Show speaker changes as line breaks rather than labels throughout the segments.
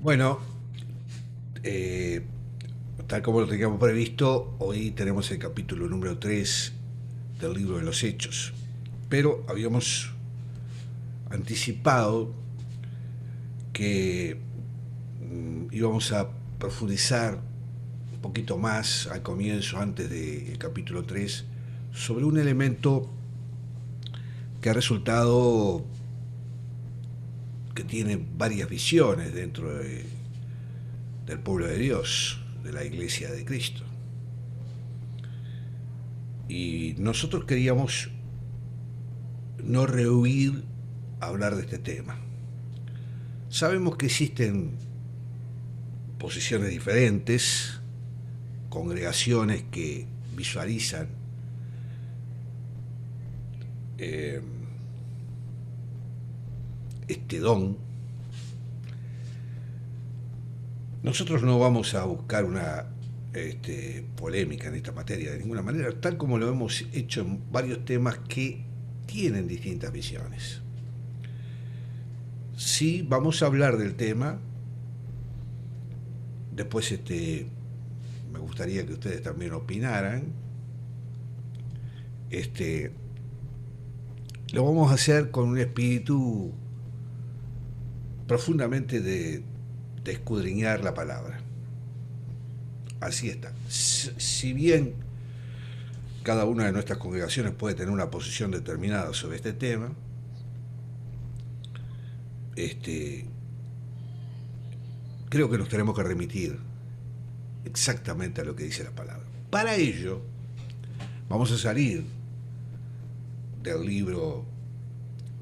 Bueno, eh, tal como lo teníamos previsto, hoy tenemos el capítulo número 3 del libro de los Hechos. Pero habíamos anticipado que íbamos a profundizar un poquito más al comienzo, antes del capítulo 3, sobre un elemento que ha resultado que tiene varias visiones del pueblo de Dios, de la Iglesia de Cristo. Y nosotros queríamos no rehuir hablar de este tema. Sabemos que existen posiciones diferentes, congregaciones que visualizan eh, este don. Nosotros no vamos a buscar una polémica en esta materia de ninguna manera, tal como lo hemos hecho en varios temas que tienen distintas visiones. Sí, vamos a hablar del tema. Después me gustaría que ustedes también opinaran. Lo vamos a hacer con un espíritu profundamente de escudriñar la palabra. Así está. Si bien cada una de nuestras congregaciones puede tener una posición determinada sobre este tema, creo que nos tenemos que remitir exactamente a lo que dice la palabra. Para ello, vamos a salir del libro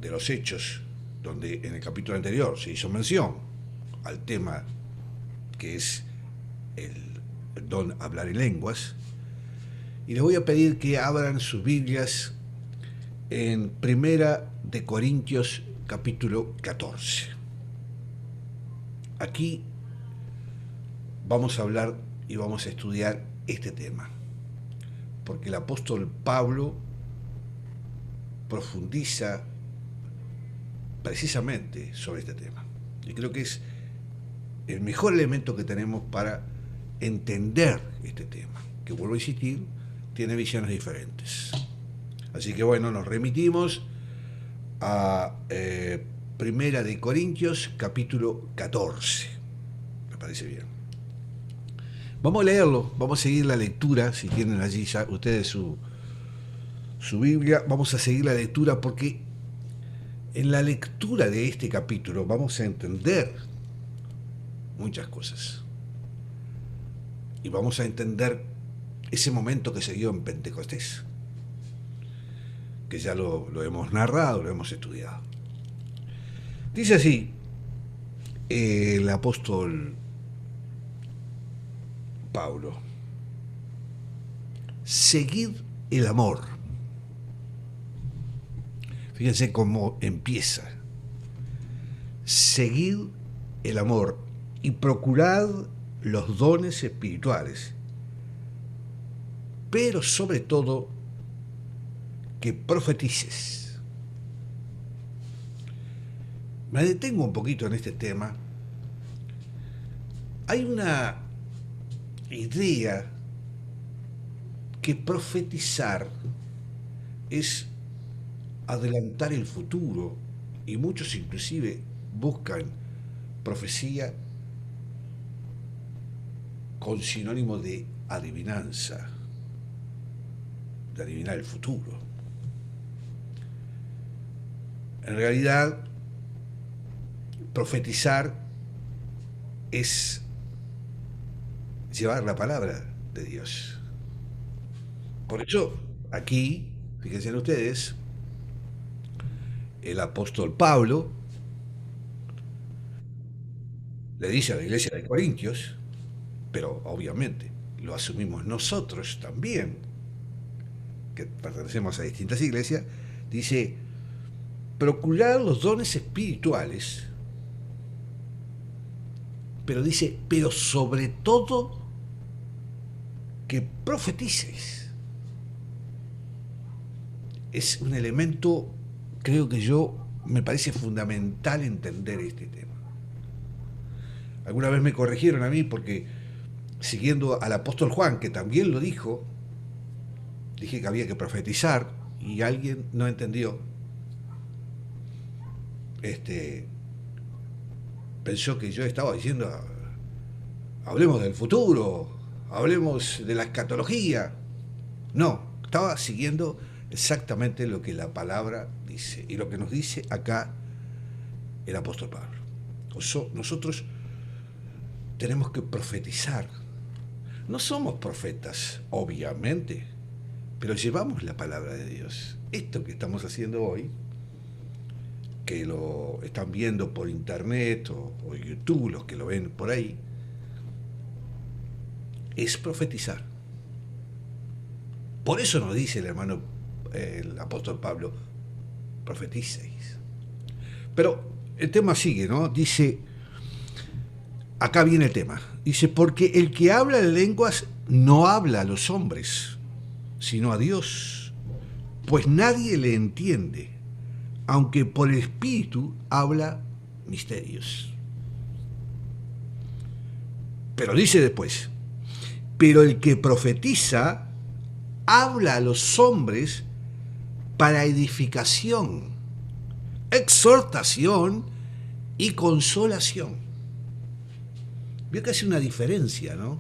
de los Hechos, donde en el capítulo anterior se hizo mención al tema que es el don hablar en lenguas, y les voy a pedir que abran sus Biblias en Primera de Corintios capítulo 14. Aquí vamos a hablar y vamos a estudiar este tema, porque el apóstol Pablo profundiza precisamente sobre este tema. Y creo que es el mejor elemento que tenemos para entender este tema, que, vuelvo a insistir, tiene visiones diferentes. Así que bueno, nos remitimos a Primera de Corintios capítulo 14. Me parece bien. Vamos a leerlo, vamos a seguir la lectura, si tienen allí ya ustedes su Biblia, vamos a seguir la lectura, porque en la lectura de este capítulo vamos a entender muchas cosas. Y vamos a entender ese momento que se dio en Pentecostés, que ya lo hemos narrado, lo hemos estudiado. Dice así el apóstol Pablo: seguid el amor. Fíjense cómo empieza. Seguid el amor y procurad los dones espirituales, pero sobre todo que profetices. Me detengo un poquito en este tema. Hay una idea que profetizar es adelantar el futuro, y muchos inclusive buscan profecía con sinónimo de adivinanza, de adivinar el futuro. En realidad, profetizar es llevar la palabra de Dios. Por eso, aquí, fíjense ustedes, el apóstol Pablo le dice a la iglesia de Corintios, pero obviamente lo asumimos nosotros también, que pertenecemos a distintas iglesias, dice: procurar los dones espirituales, pero dice, pero sobre todo que profetices. Es un elemento, creo que me parece fundamental entender este tema. Alguna vez me corrigieron a mí porque, siguiendo al apóstol Juan, que también lo dijo, dije que había que profetizar y alguien no entendió. Pensó que yo estaba diciendo, hablemos del futuro, hablemos de la escatología. No, estaba siguiendo exactamente lo que la palabra dice y lo que nos dice acá el apóstol Pablo. Nosotros tenemos que profetizar. No somos profetas, obviamente, pero llevamos la palabra de Dios. Esto que estamos haciendo hoy, que lo están viendo por internet o YouTube, los que lo ven por ahí, es profetizar. Por eso nos dice el apóstol Pablo, profeticéis. Pero el tema sigue, ¿no? Dice, acá viene el tema, dice, porque el que habla en lenguas no habla a los hombres, sino a Dios, pues nadie le entiende, aunque por el Espíritu habla misterios. Pero dice después, pero el que profetiza habla a los hombres para edificación, exhortación y consolación. Veo que hace una diferencia, ¿no?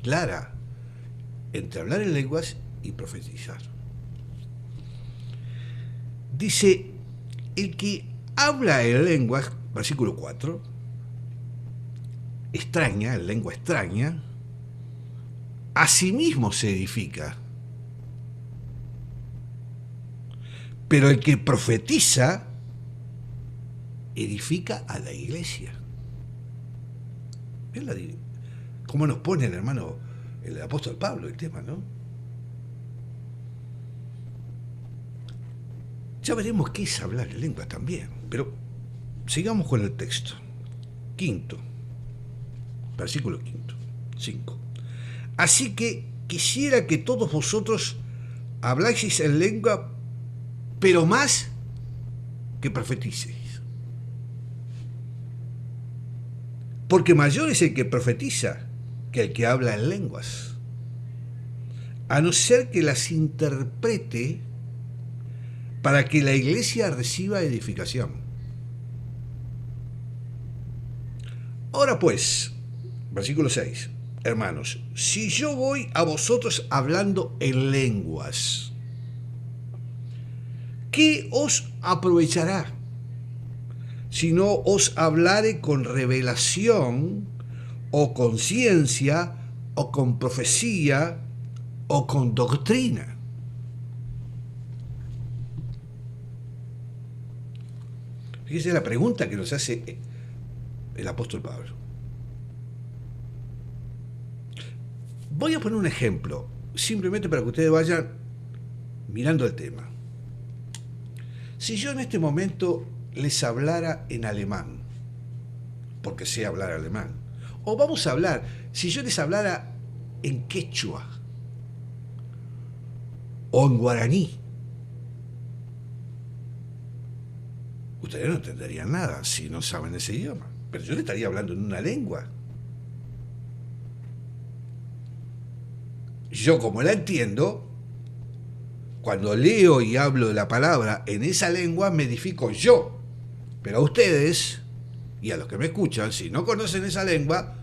Clara, entre hablar en lenguas y profetizar. Dice, el que habla en lenguas, versículo 4, extraña, en lengua extraña, a sí mismo se edifica. Pero el que profetiza, edifica a la iglesia. ¿Ven cómo nos pone el hermano, el apóstol Pablo, el tema, ¿no? Ya veremos qué es hablar en lengua también, pero sigamos con el texto. Quinto, versículo 5. Así que quisiera que todos vosotros habláis en lengua, pero más que profeticéis. Porque mayor es el que profetiza que el que habla en lenguas, a no ser que las interprete para que la iglesia reciba edificación. Ahora pues, versículo 6, hermanos, si yo voy a vosotros hablando en lenguas, ¿qué os aprovechará? Si no os hablare con revelación, o con ciencia, o con profecía, o con doctrina. Fíjese la pregunta que nos hace el apóstol Pablo. Voy a poner un ejemplo, simplemente para que ustedes vayan mirando el tema. Si yo en este momento les hablara en alemán, porque sé hablar alemán, o vamos a hablar, si yo les hablara en quechua, o en guaraní, ustedes no entenderían nada si no saben ese idioma, pero yo les estaría hablando en una lengua. Yo, como la entiendo, cuando leo y hablo de la palabra en esa lengua, me edifico yo. Pero a ustedes, y a los que me escuchan, si no conocen esa lengua,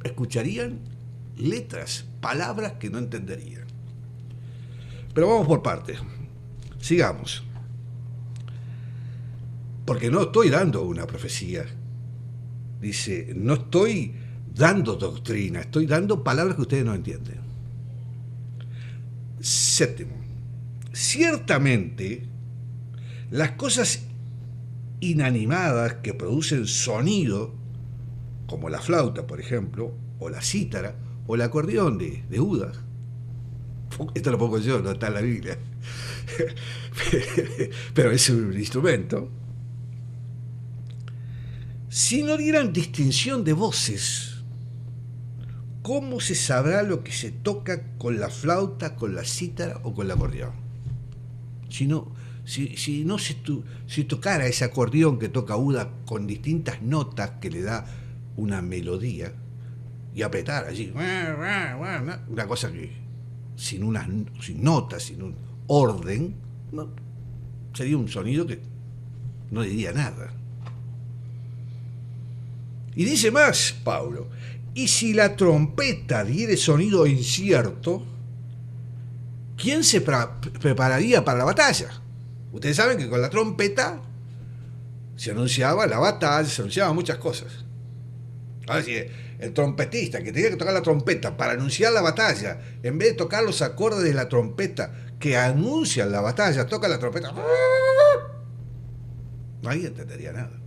escucharían letras, palabras que no entenderían. Pero vamos por partes. Sigamos. Porque no estoy dando una profecía. Dice, no estoy dando doctrina, estoy dando palabras que ustedes no entienden. Séptimo, ciertamente las cosas inanimadas que producen sonido, como la flauta, por ejemplo, o la cítara, o el acordeón de Judas, esto lo pongo yo, no está en la Biblia, pero es un instrumento, si no dieran distinción de voces, ¿cómo se sabrá lo que se toca con la flauta, con la cítara o con el acordeón? Si Si no si tocara ese acordeón que toca Uda con distintas notas que le da una melodía y apretar allí, una cosa que sin notas, sin un orden, no, sería un sonido que no diría nada. Y dice más Pablo, y si la trompeta diere sonido incierto, ¿quién se prepararía para la batalla? Ustedes saben que con la trompeta se anunciaba la batalla, se anunciaban muchas cosas. Ahora si el trompetista que tenía que tocar la trompeta para anunciar la batalla, en vez de tocar los acordes de la trompeta que anuncian la batalla, toca la trompeta, nadie entendería nada.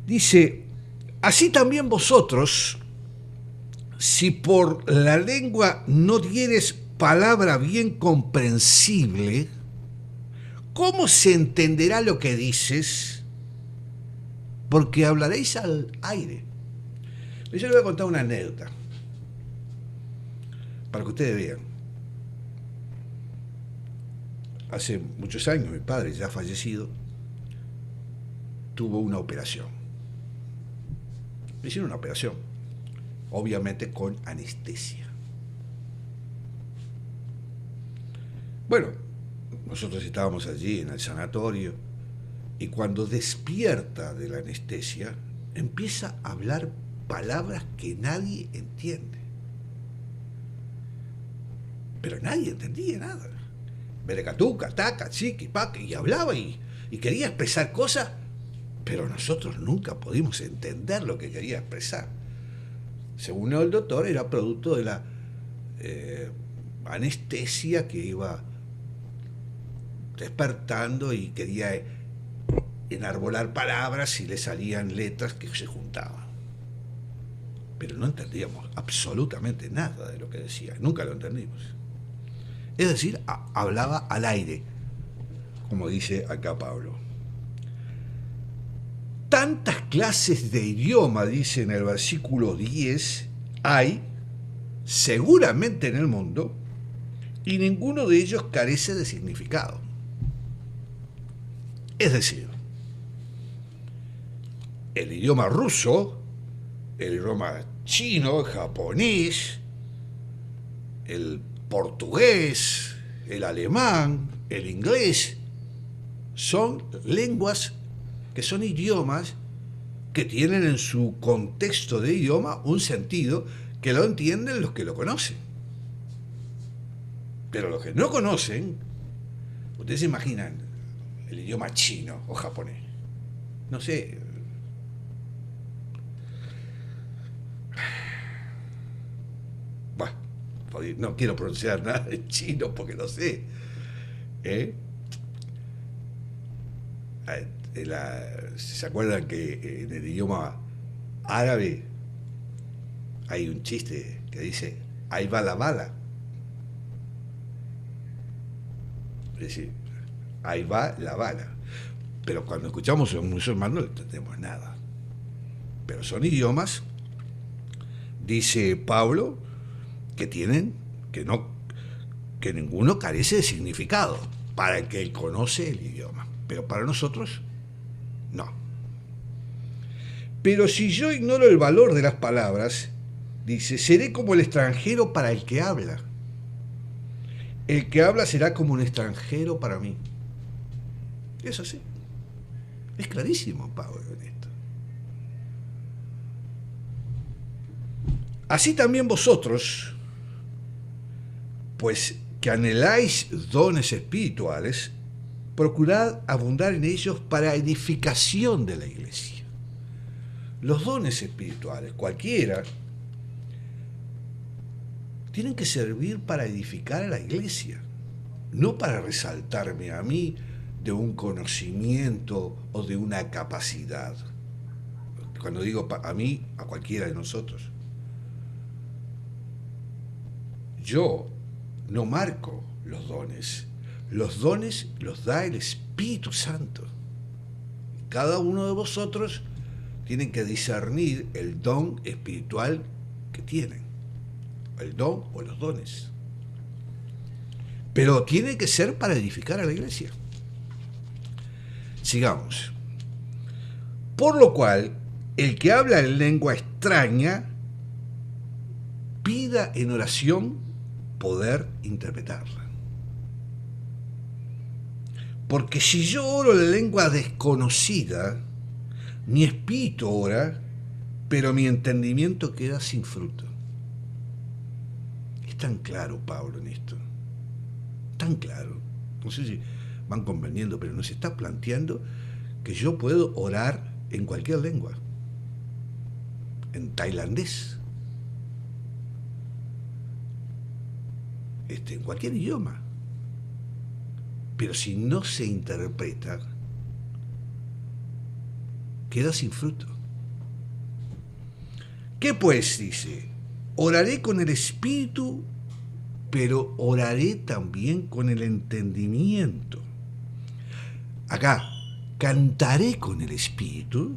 Dice, así también vosotros, si por la lengua no dieres palabra bien comprensible, ¿cómo se entenderá lo que dices? Porque hablaréis al aire. Yo les voy a contar una anécdota, para que ustedes vean. Hace muchos años, mi padre, ya fallecido, tuvo una operación. Le hicieron una operación, obviamente con anestesia. Bueno, nosotros estábamos allí en el sanatorio y cuando despierta de la anestesia empieza a hablar palabras que nadie entiende. Pero nadie entendía nada. Berecatuca, taca, chiqui, paca, y hablaba y quería expresar cosas, pero nosotros nunca pudimos entender lo que quería expresar. Según el doctor, era producto de la anestesia que iba despertando y quería enarbolar palabras y le salían letras que se juntaban. Pero no entendíamos absolutamente nada de lo que decía, nunca lo entendimos. Es decir, hablaba al aire, como dice acá Pablo. Tantas clases de idioma, dice en el versículo 10, hay seguramente en el mundo y ninguno de ellos carece de significado. Es decir, el idioma ruso, el idioma chino, el japonés, el portugués, el alemán, el inglés, son lenguas que son idiomas que tienen en su contexto de idioma un sentido que lo entienden los que lo conocen. Pero los que no conocen, ustedes se imaginan el idioma chino o japonés. No sé. Bueno, no quiero pronunciar nada en chino porque no sé. ¿Se acuerdan que en el idioma árabe hay un chiste que dice ahí va la bala? Es decir, ahí va la bala. Pero cuando escuchamos a un musulmán no le entendemos nada. Pero son idiomas, dice Pablo, que ninguno carece de significado para el que conoce el idioma. Pero para nosotros, no. Pero si yo ignoro el valor de las palabras, dice, seré como el extranjero para el que habla. El que habla será como un extranjero para mí. Es así. Es clarísimo, Pablo, en esto. Así también vosotros, pues que anheláis dones espirituales, procurad abundar en ellos para edificación de la iglesia. Los dones espirituales, cualquiera, tienen que servir para edificar a la iglesia, no para resaltarme a mí de un conocimiento o de una capacidad. Cuando digo a mí, a cualquiera de nosotros. Yo no marco los dones. Los dones los da el Espíritu Santo. Cada uno de vosotros tienen que discernir el don espiritual que tienen. El don o los dones. pero tiene que ser para edificar a la iglesia. Sigamos. Por lo cual, el que habla en lengua extraña, pida en oración poder interpretarla. Porque si yo oro en lengua desconocida, mi espíritu ora, pero mi entendimiento queda sin fruto. Es tan claro Pablo en esto. Tan claro. No sé si van comprendiendo, pero nos está planteando que yo puedo orar en cualquier lengua. En tailandés. En cualquier idioma. Pero si no se interpreta, queda sin fruto. ¿Qué pues? Dice, oraré con el espíritu, pero oraré también con el entendimiento. Acá, cantaré con el espíritu,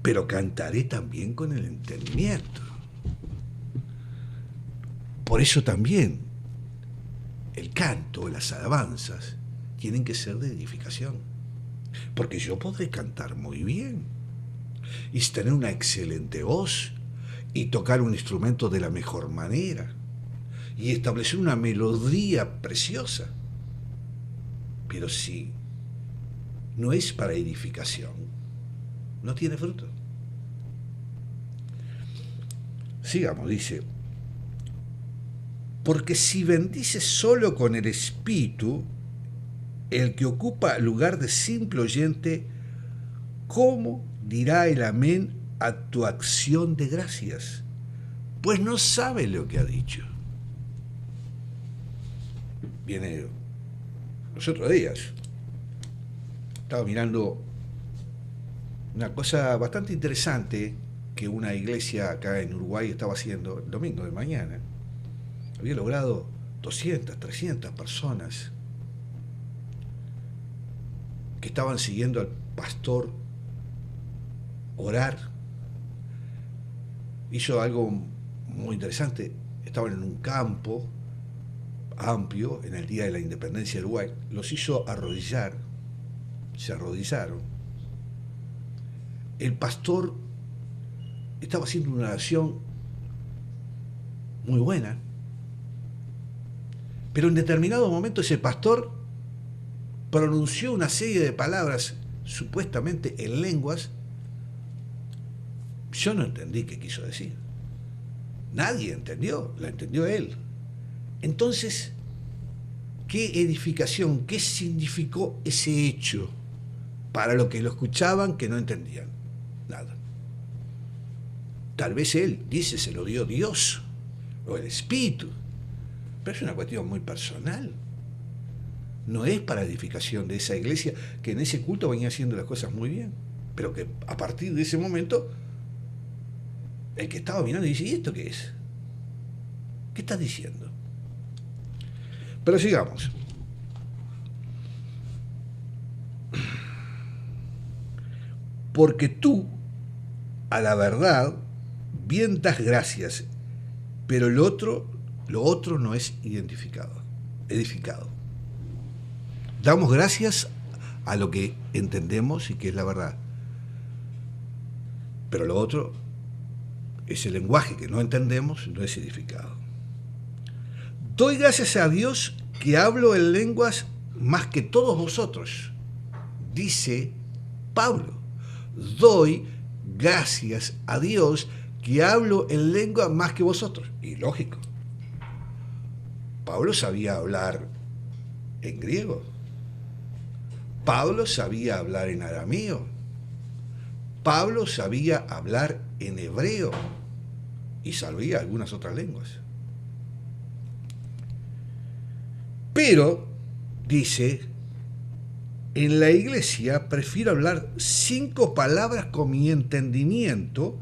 pero cantaré también con el entendimiento. Por eso también el canto, las alabanzas, tienen que ser de edificación. Porque yo podré cantar muy bien y tener una excelente voz y tocar un instrumento de la mejor manera y establecer una melodía preciosa. Pero si no es para edificación, no tiene fruto. Sigamos, dice, porque si bendices solo con el espíritu, el que ocupa lugar de simple oyente, ¿cómo dirá el amén a tu acción de gracias? Pues no sabe lo que ha dicho. Viene los otros días. Estaba mirando una cosa bastante interesante que una iglesia acá en Uruguay estaba haciendo el domingo de mañana. Había logrado 200, 300 personas que estaban siguiendo al pastor orar. Hizo algo muy interesante. Estaban en un campo amplio en el día de la independencia de Uruguay. Los hizo arrodillar. Se arrodillaron. El pastor estaba haciendo una oración muy buena, pero en determinado momento ese pastor pronunció una serie de palabras supuestamente en lenguas. Yo no entendí qué quiso decir. Nadie entendió, la entendió él. Entonces, ¿qué edificación, qué significó ese hecho para los que lo escuchaban que no entendían? Nada. Tal vez él dice se lo dio Dios o el Espíritu, pero es una cuestión muy personal. No es para edificación de esa iglesia que en ese culto venía haciendo las cosas muy bien, pero que a partir de ese momento el que estaba mirando dice, ¿y esto qué es? ¿Qué estás diciendo? Pero sigamos. Porque tú, a la verdad, bien das gracias, pero lo otro no es edificado. Damos gracias a lo que entendemos y que es la verdad. Pero lo otro, ese lenguaje que no entendemos, no es edificado. Doy gracias a Dios que hablo en lenguas más que todos vosotros, dice Pablo. Doy gracias a Dios que hablo en lengua más que vosotros. Y lógico. Pablo sabía hablar en griego. Pablo sabía hablar en arameo. Pablo sabía hablar en hebreo. Y sabía algunas otras lenguas. Pero, dice, en la iglesia prefiero hablar 5 palabras con mi entendimiento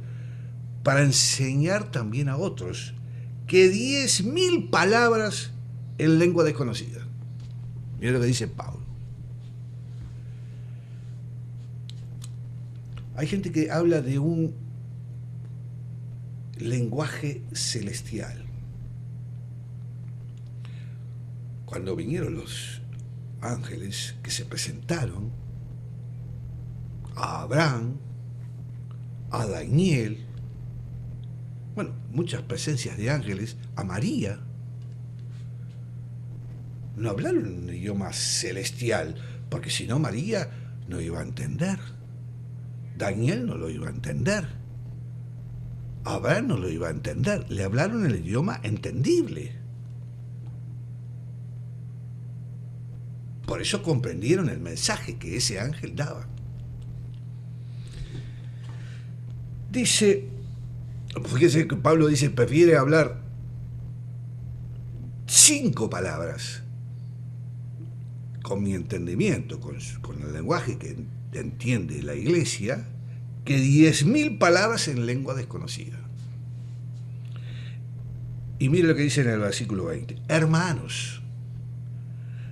para enseñar también a otros que 10.000 palabras en lengua desconocida. Mira lo que dice Pablo. Hay gente que habla de un lenguaje celestial. cuando vinieron los ángeles que se presentaron a Abraham, a Daniel, bueno, muchas presencias de ángeles, a María, no hablaron en un idioma celestial, porque si no María no iba a entender, Daniel no lo iba a entender, Abraham no lo iba a entender, le hablaron en el idioma entendible. Por eso comprendieron el mensaje que ese ángel daba. Dice, fíjese que Pablo dice, prefiere hablar 5 palabras con mi entendimiento, con el lenguaje que entiende la iglesia, que 10.000 palabras en lengua desconocida. Y mire lo que dice en el versículo 20. Hermanos,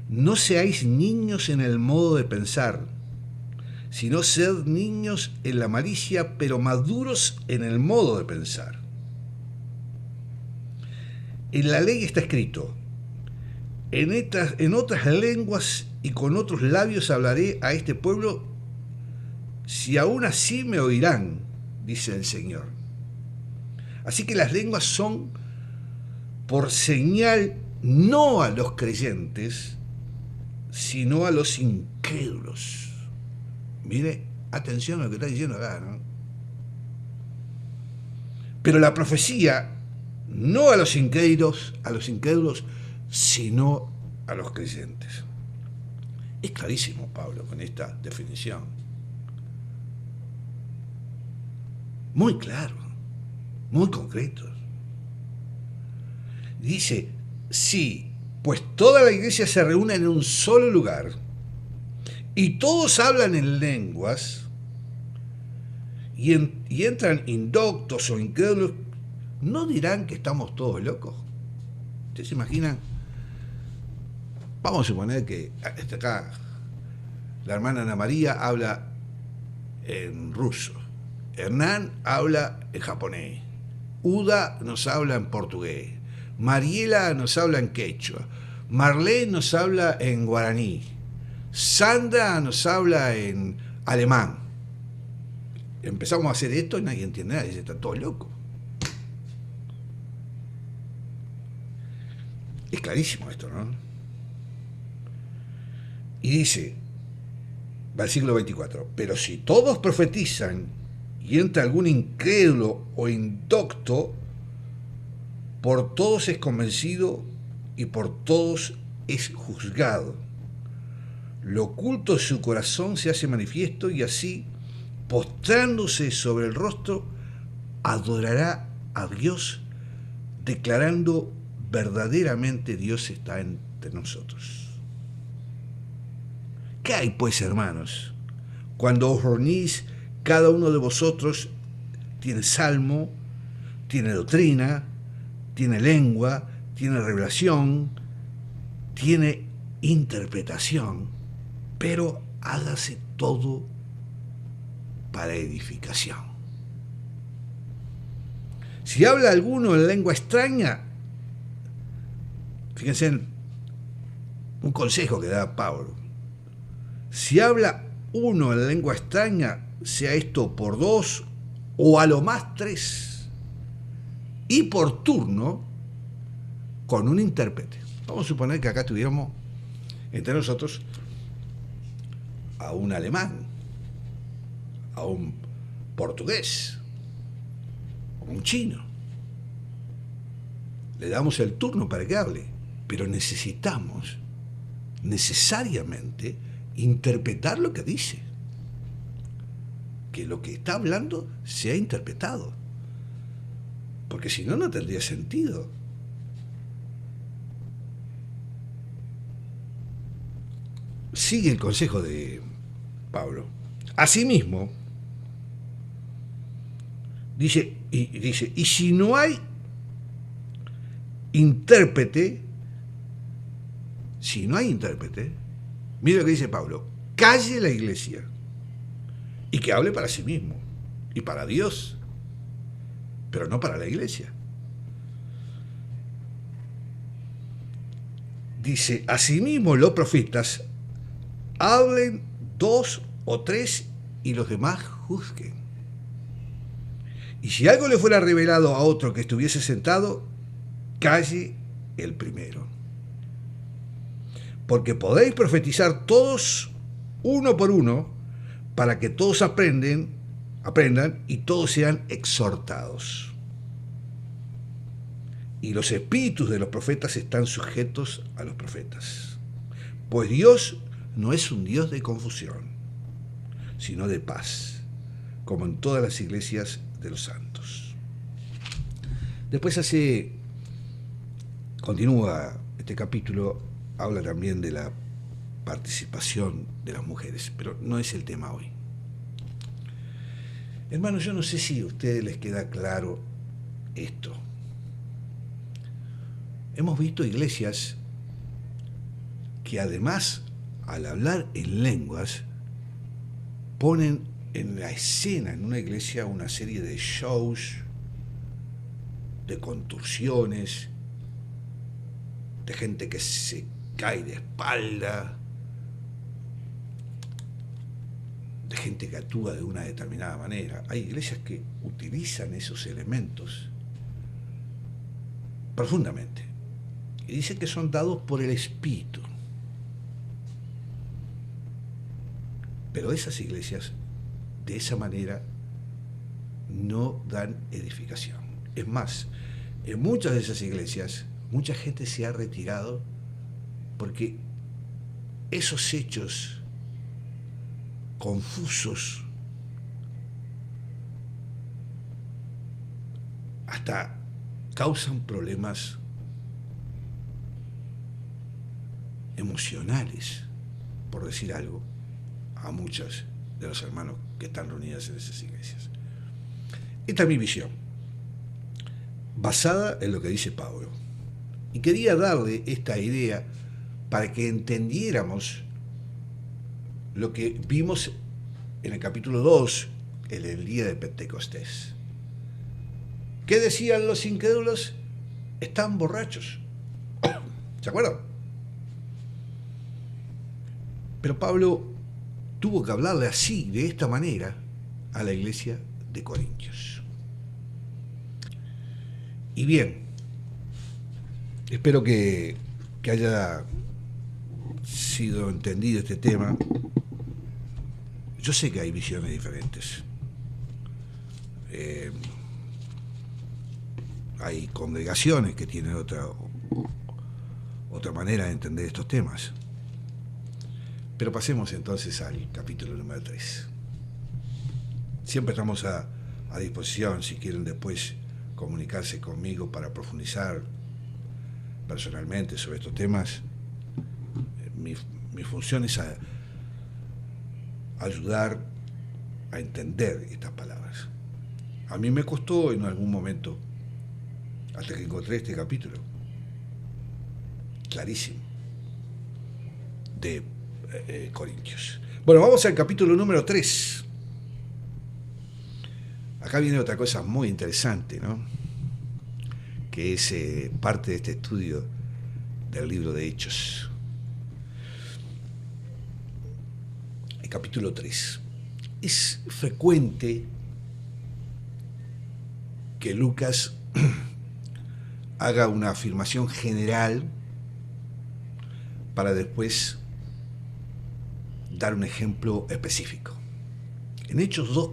no seáis niños en el modo de pensar, sino sed niños en la malicia, pero maduros en el modo de pensar. En la ley está escrito, en otras lenguas y con otros labios hablaré a este pueblo, si aún así me oirán, dice el Señor. Así que las lenguas son por señal no a los creyentes, sino a los incrédulos. Mire, atención a lo que está diciendo acá, ¿no? Pero la profecía no a los incrédulos, sino a los creyentes. Es clarísimo Pablo con esta definición. Muy claro, muy concreto. Dice, sí, pues toda la iglesia se reúne en un solo lugar y todos hablan en lenguas y entran indoctos o incrédulos, ¿no dirán que estamos todos locos? ¿Ustedes se imaginan? Vamos a suponer que acá la hermana Ana María habla en ruso, Hernán habla en japonés, Uda nos habla en portugués, Mariela nos habla en quechua, Marlene nos habla en guaraní, Sandra nos habla en alemán. Empezamos a hacer esto y nadie entiende nada, dice, está todo loco. Es clarísimo esto, ¿no? Y dice, versículo 24, pero si todos profetizan y entra algún incrédulo o indocto, por todos es convencido y por todos es juzgado. Lo oculto de su corazón se hace manifiesto y así, postrándose sobre el rostro, adorará a Dios, declarando verdaderamente Dios está entre nosotros. ¿Qué hay pues, hermanos? Cuando os reunís, cada uno de vosotros tiene salmo, tiene doctrina, tiene lengua, tiene revelación, tiene interpretación, pero hágase todo para edificación. Si habla alguno en lengua extraña, fíjense en un consejo que da Pablo. Si habla uno en lengua extraña, sea esto por 2 o a lo más 3, y por turno con un intérprete. Vamos a suponer que acá tuviéramos entre nosotros a un alemán, a un portugués, a un chino. Le damos el turno para que hable, pero necesitamos necesariamente interpretar lo que dice, que lo que está hablando sea interpretado, porque si no, no tendría sentido. Sigue el consejo de Pablo. Asimismo, dice, y si no hay intérprete, mire lo que dice Pablo, calle la iglesia y que hable para sí mismo y para Dios, pero no para la iglesia. Dice, asimismo los profetas hablen 2 o 3 y los demás juzguen. Y si algo le fuera revelado a otro que estuviese sentado, calle el primero. Porque podéis profetizar todos uno por uno, para que todos aprendan y todos sean exhortados. Y los espíritus de los profetas están sujetos a los profetas. Pues Dios no es un Dios de confusión, sino de paz, como en todas las iglesias de los santos. Después continúa este capítulo, habla también de la participación de las mujeres, pero no es el tema hoy. Hermanos, yo no sé si a ustedes les queda claro esto. Hemos visto iglesias que además, al hablar en lenguas, ponen en la escena, en una iglesia, una serie de shows, de contorsiones, de gente que se cae de espalda, de gente que actúa de una determinada manera. Hay iglesias que utilizan esos elementos profundamente y dicen que son dados por el Espíritu. Pero esas iglesias, de esa manera, no dan edificación. Es más, en muchas de esas iglesias, mucha gente se ha retirado porque esos hechos confusos hasta causan problemas emocionales, por decir algo, a muchos de los hermanos que están reunidos en esas iglesias. Esta es mi visión, basada en lo que dice Pablo. Y quería darle esta idea para que entendiéramos lo que vimos en el capítulo 2, en el día de Pentecostés. ¿Qué decían los incrédulos? Están borrachos. ¿Se acuerdan? Pero Pablo tuvo que hablarle así, de esta manera, a la iglesia de Corintios. Y bien, espero que haya sido entendido este tema. Yo sé que hay visiones diferentes. Hay congregaciones que tienen otra manera de entender estos temas. Pero pasemos entonces al capítulo número 3. Siempre estamos a disposición, si quieren después comunicarse conmigo para profundizar personalmente sobre estos temas. Mi función es ayudar a entender estas palabras. A mí me costó en algún momento, hasta que encontré este capítulo, clarísimo, de Corintios. Bueno, vamos al capítulo número 3. Acá viene otra cosa muy interesante, ¿no? Que es parte de este estudio del libro de Hechos. El capítulo 3. Es frecuente que Lucas haga una afirmación general para después dar un ejemplo específico. En Hechos 2,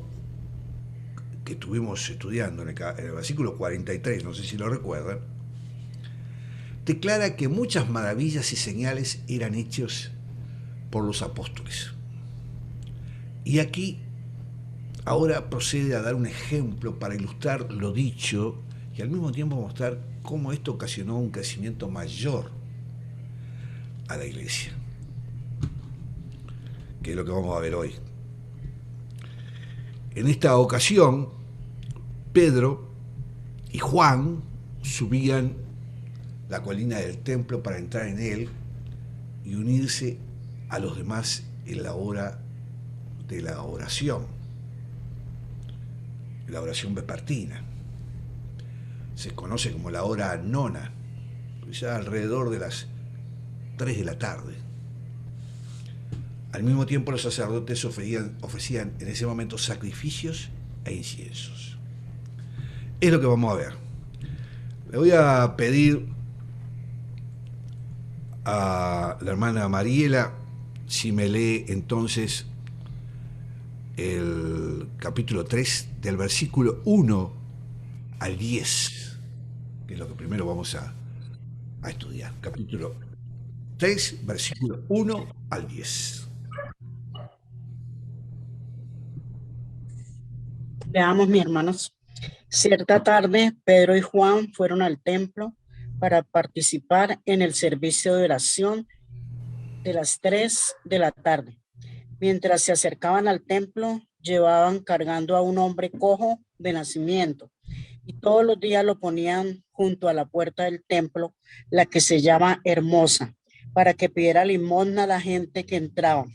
que estuvimos estudiando en el versículo 43, no sé si lo recuerdan, declara que muchas maravillas y señales eran hechas por los apóstoles. Y aquí ahora procede a dar un ejemplo para ilustrar lo dicho y al mismo tiempo mostrar cómo esto ocasionó un crecimiento mayor a la iglesia, que es lo que vamos a ver hoy. En esta ocasión, Pedro y Juan subían la colina del templo para entrar en él y unirse a los demás en la hora de la oración vespertina. Se conoce como la hora nona, ya alrededor de las 3 de la tarde. Al mismo tiempo los sacerdotes ofrecían en ese momento sacrificios e inciensos. Es lo que vamos a ver. Le voy a pedir a la hermana Mariela si me lee entonces el capítulo 3 del versículo 1 al 10, que es lo que primero vamos a estudiar. Capítulo 3, versículo 1 al 10.
Veamos, mis hermanos. Cierta tarde, Pedro y Juan fueron al templo para participar en el servicio de oración de las 3 de la tarde. Mientras se acercaban al templo, llevaban cargando a un hombre cojo de nacimiento y todos los días lo ponían junto a la puerta del templo, la que se llama Hermosa, para que pidiera limosna a la gente que entraba.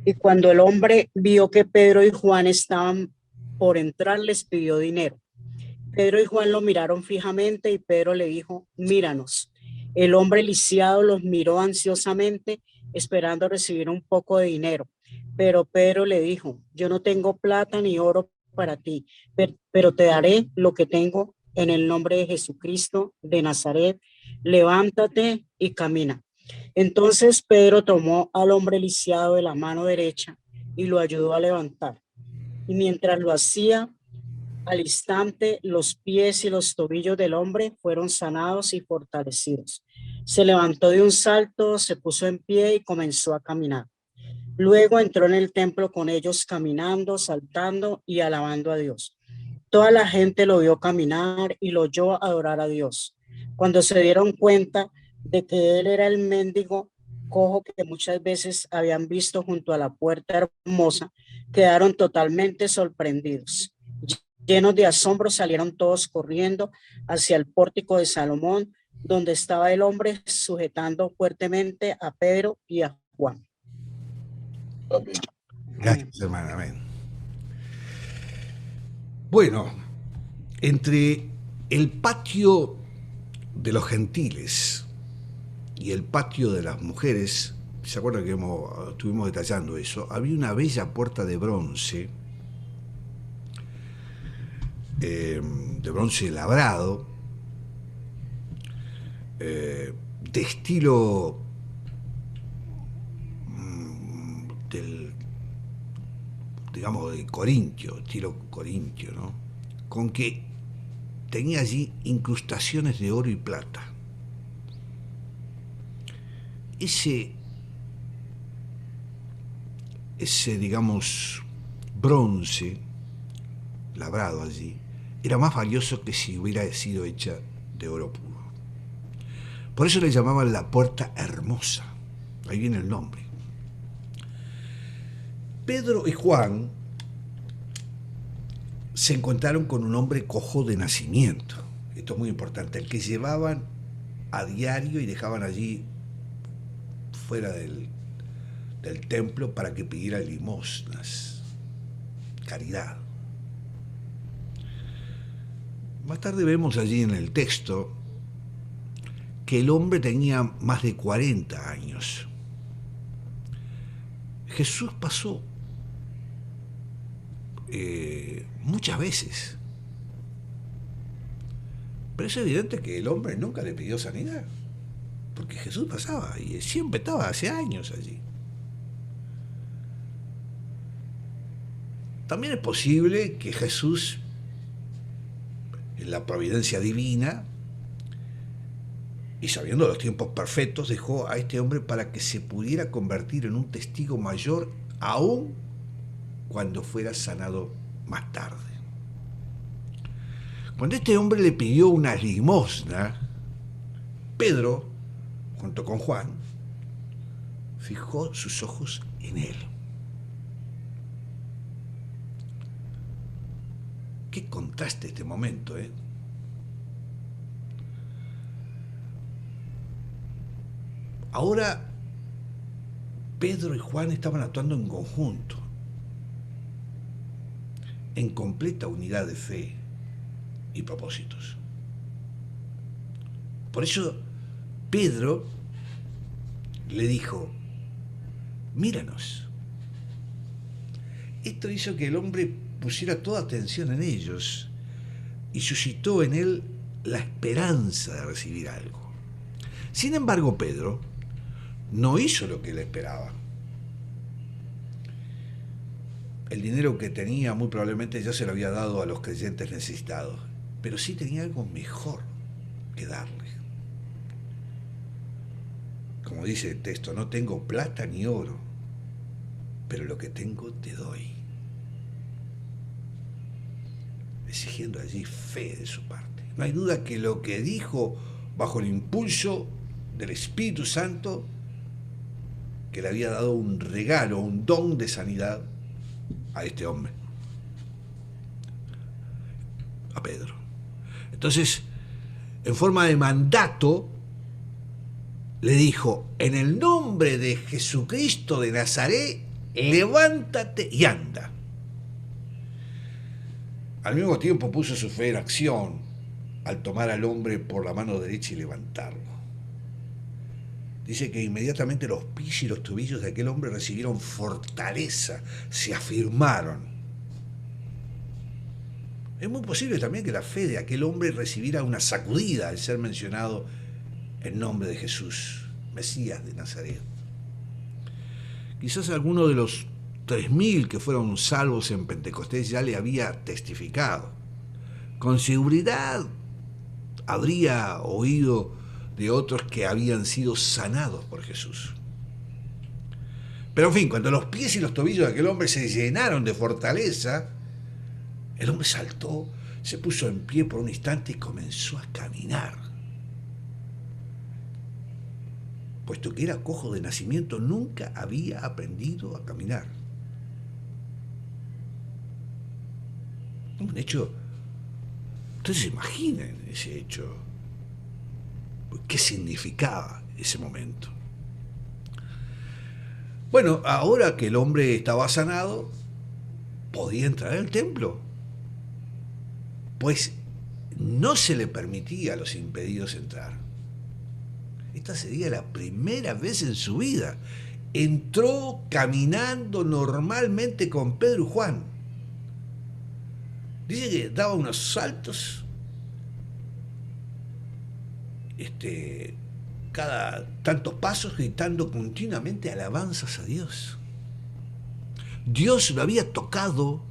Y cuando el hombre vio que Pedro y Juan estaban por entrar, les pidió dinero. Pedro y Juan lo miraron fijamente y Pedro le dijo: míranos. El hombre lisiado los miró ansiosamente, esperando recibir un poco de dinero. Pero Pedro le dijo: yo no tengo plata ni oro para ti, pero te daré lo que tengo. En el nombre de Jesucristo de Nazaret, levántate y camina. Entonces Pedro tomó al hombre lisiado de la mano derecha y lo ayudó a levantar. Y mientras lo hacía, al instante los pies y los tobillos del hombre fueron sanados y fortalecidos. Se levantó de un salto, se puso en pie y comenzó a caminar. Luego entró en el templo con ellos caminando, saltando y alabando a Dios. Toda la gente lo vio caminar y lo oyó adorar a Dios. Cuando se dieron cuenta de que él era el mendigo cojo que muchas veces habían visto junto a la puerta hermosa, quedaron totalmente sorprendidos. Llenos de asombro, salieron todos corriendo hacia el pórtico de Salomón, donde estaba el hombre sujetando fuertemente a Pedro y a Juan.
Amén. Gracias, hermana. Amén. Bueno, entre el patio de los gentiles y el patio de las mujeres, ¿se acuerdan que estuvimos detallando eso? Había una bella puerta de bronce labrado, de estilo digamos, de corintio, estilo corintio, ¿no? Con que tenía allí incrustaciones de oro y plata. Ese, digamos, bronce labrado allí era más valioso que si hubiera sido hecha de oro puro. Por eso le llamaban la puerta hermosa. Ahí viene el nombre. Pedro y Juan se encontraron con un hombre cojo de nacimiento. Esto es muy importante. El que llevaban a diario y dejaban allí fuera del templo para que pidiera limosnas, caridad. Más tarde vemos allí en el texto que el hombre tenía más de 40 años. Jesús pasó muchas veces, pero es evidente que el hombre nunca le pidió sanidad, porque Jesús pasaba y siempre estaba hace años allí. También es posible que Jesús, en la providencia divina y sabiendo los tiempos perfectos, dejó a este hombre para que se pudiera convertir en un testigo mayor aún cuando fuera sanado más tarde. Cuando este hombre le pidió una limosna, Pedro, junto con Juan, fijó sus ojos en él. Qué contraste este momento, ¿eh? Ahora, Pedro y Juan estaban actuando en conjunto, en completa unidad de fe y propósitos. Por eso Pedro le dijo, míranos. Esto hizo que el hombre pusiera toda atención en ellos y suscitó en él la esperanza de recibir algo. Sin embargo, Pedro no hizo lo que él esperaba. El dinero que tenía muy probablemente ya se lo había dado a los creyentes necesitados, pero sí tenía algo mejor que darle. Como dice el texto, no tengo plata ni oro, pero lo que tengo te doy. Exigiendo allí fe de su parte. No hay duda que lo que dijo bajo el impulso del Espíritu Santo, que le había dado un regalo, un don de sanidad a este hombre, a Pedro. Entonces, en forma de mandato, le dijo, en el nombre de Jesucristo de Nazaret, levántate y anda. Al mismo tiempo puso su fe en acción al tomar al hombre por la mano derecha y levantarlo. Dice que inmediatamente los pies y los tobillos de aquel hombre recibieron fortaleza, se afirmaron. Es muy posible también que la fe de aquel hombre recibiera una sacudida al ser mencionado el nombre de Jesús, Mesías de Nazaret. Quizás alguno de los 3.000 que fueron salvos en Pentecostés ya le había testificado. Con seguridad habría oído de otros que habían sido sanados por Jesús. Pero en fin, cuando los pies y los tobillos de aquel hombre se llenaron de fortaleza, el hombre saltó, se puso en pie por un instante y comenzó a caminar. Puesto que era cojo de nacimiento, nunca había aprendido a caminar. Un hecho, ustedes se imaginan ese hecho. ¿Qué significaba ese momento? Bueno, ahora que el hombre estaba sanado, podía entrar al templo, pues no se le permitía a los impedidos entrar. Esta sería la primera vez en su vida. Entró caminando normalmente con Pedro y Juan. Dice que daba unos saltos cada tantos pasos, gritando continuamente alabanzas a Dios. Dios lo había tocado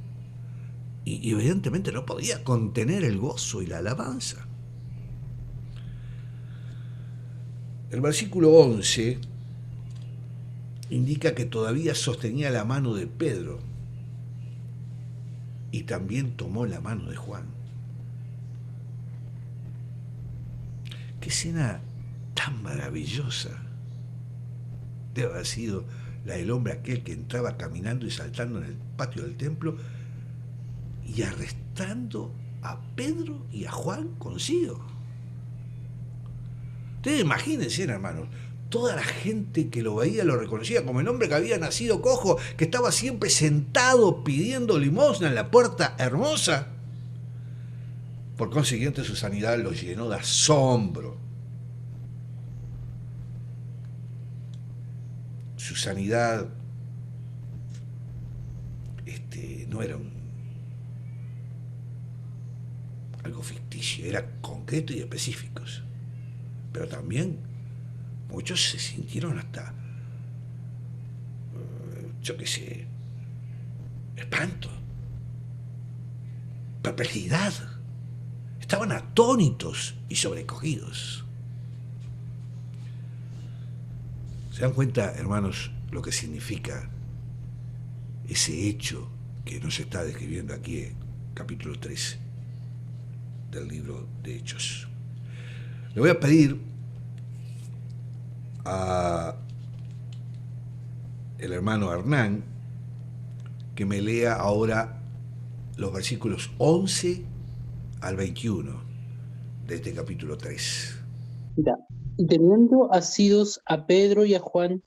y evidentemente no podía contener el gozo y la alabanza. El versículo 11 indica que todavía sostenía la mano de Pedro y también tomó la mano de Juan. Qué escena tan maravillosa debe haber sido la del hombre aquel que entraba caminando y saltando en el patio del templo y arrastrando a Pedro y a Juan consigo. Ustedes imagínense, hermanos, toda la gente que lo veía lo reconocía como el hombre que había nacido cojo, que estaba siempre sentado pidiendo limosna en la puerta hermosa. Por consiguiente, su sanidad los llenó de asombro. Su sanidad no era algo ficticio, era concreto y específicos. Pero también muchos se sintieron hasta, yo qué sé, espanto, perplejidad. Estaban atónitos y sobrecogidos. ¿Se dan cuenta, hermanos, lo que significa ese hecho que nos está describiendo aquí en capítulo 13 del libro de Hechos? Le voy a pedir a el hermano Hernán que me lea ahora los versículos 11 al 21 de este capítulo 3.
Mira, y teniendo asidos a Pedro y a Juan,